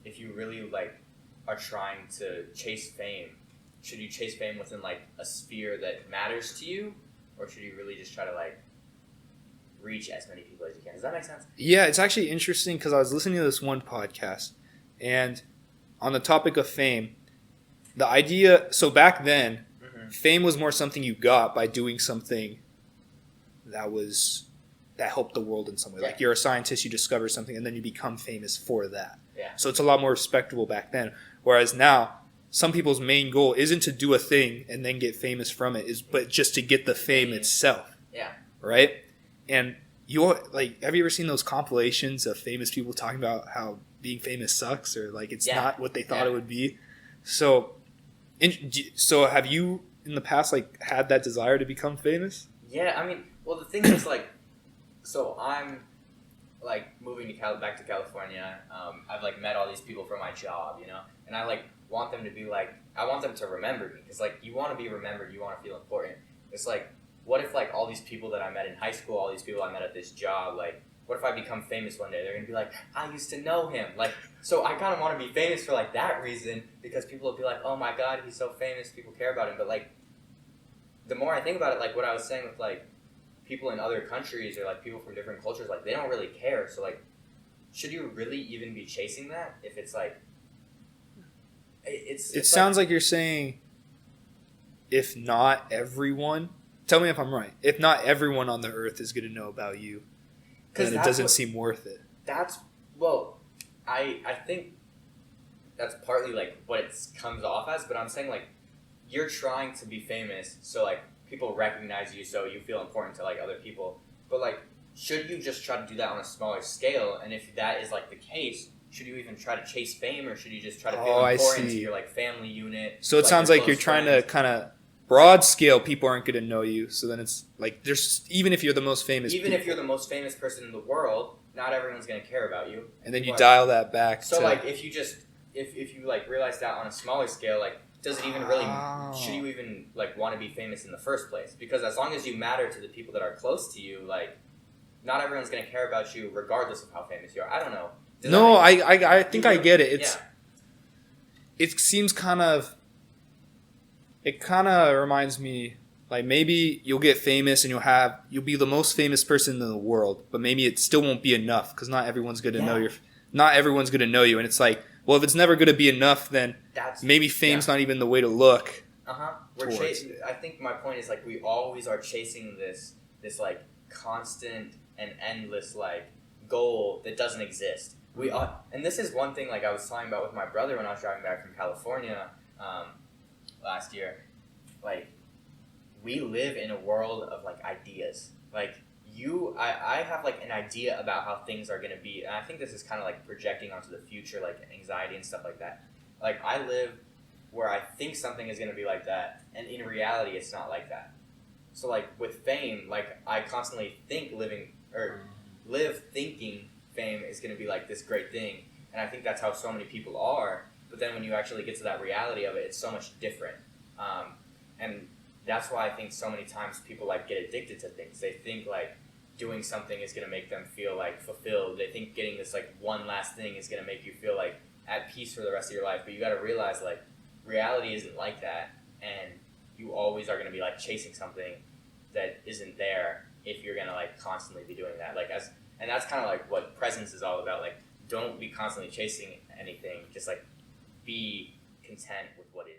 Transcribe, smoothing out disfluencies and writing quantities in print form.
if you really like are trying to chase fame, should you chase fame within like a sphere that matters to you, or should you really just try to like reach as many people as you can? Does that make sense? Yeah, it's actually interesting because I was listening to this one podcast, and on the topic of fame, the idea, so back then, fame was more something you got by doing something that helped the world in some way. Yeah. Like you're a scientist, you discover something, and then you become famous for that. Yeah. So it's a lot more respectable back then. Whereas now, some people's main goal isn't to do a thing and then get famous from it, but just to get the fame itself. Yeah. Right? And have you ever seen those compilations of famous people talking about how being famous sucks, or like it's not what they thought it would be? So have you in the past like had that desire to become famous? Yeah, I mean, well, the thing is like, so I'm like moving back to California. I've like met all these people for my job, you know, and I like want them to be like, I want them to remember me, because like you want to be remembered, you want to feel important. It's like, what if like all these people that I met in high school, all these people I met at this job, like what if I become famous one day? They're gonna be like, I used to know him. Like, so I kind of want to be famous for like that reason, because people will be like, oh my god, he's so famous, people care about him. But like, the more I think about it, like what I was saying with like people in other countries or like people from different cultures, like they don't really care. So like, should you really even be chasing that if it's like, it sounds like you're saying, if not everyone, tell me if I'm right, if not everyone on the earth is going to know about you, then it doesn't seem worth it. I think that's partly like what it comes off as, but I'm saying like, you're trying to be famous, so like people recognize you, so you feel important to like other people. But like, should you just try to do that on a smaller scale? And if that is like the case, should you even try to chase fame, or should you just try to feel important to your like family unit? So it sounds like you're trying to kind of broad scale. People aren't going to know you, so then it's like even if you're the most famous, if you're the most famous person in the world, not everyone's going to care about you. And then you dial that back. So like, if you like realize that on a smaller scale, like, does it even really, should you even like want to be famous in the first place? Because as long as you matter to the people that are close to you, like, not everyone's going to care about you regardless of how famous you are. I don't know. I think I get it. It seems it kind of reminds me, like, maybe you'll get famous and you'll be the most famous person in the world, but maybe it still won't be enough, because not everyone's going to know you. And it's like, well, if it's never going to be enough, then maybe fame's not even the way to look. I think my point is like, we always are chasing this like constant and endless like goal that doesn't exist. And this is one thing like I was talking about with my brother when I was driving back from California last year. Like, we live in a world of like ideas. Like, I have like an idea about how things are going to be, and I think this is kind of like projecting onto the future, like anxiety and stuff like that. Like, I live where I think something is going to be like that, and in reality it's not like that. So like with fame, like I constantly live thinking fame is going to be like this great thing, and I think that's how so many people are. But then when you actually get to that reality of it, it's so much different. And that's why I think so many times people like get addicted to things. They think like doing something is going to make them feel like fulfilled. They think getting this like one last thing is going to make you feel like at peace for the rest of your life. But you got to realize like reality isn't like that, and you always are going to be like chasing something that isn't there if you're going to like constantly be doing that. And that's kind of like what presence is all about. Like, don't be constantly chasing anything. Just like be content with what is.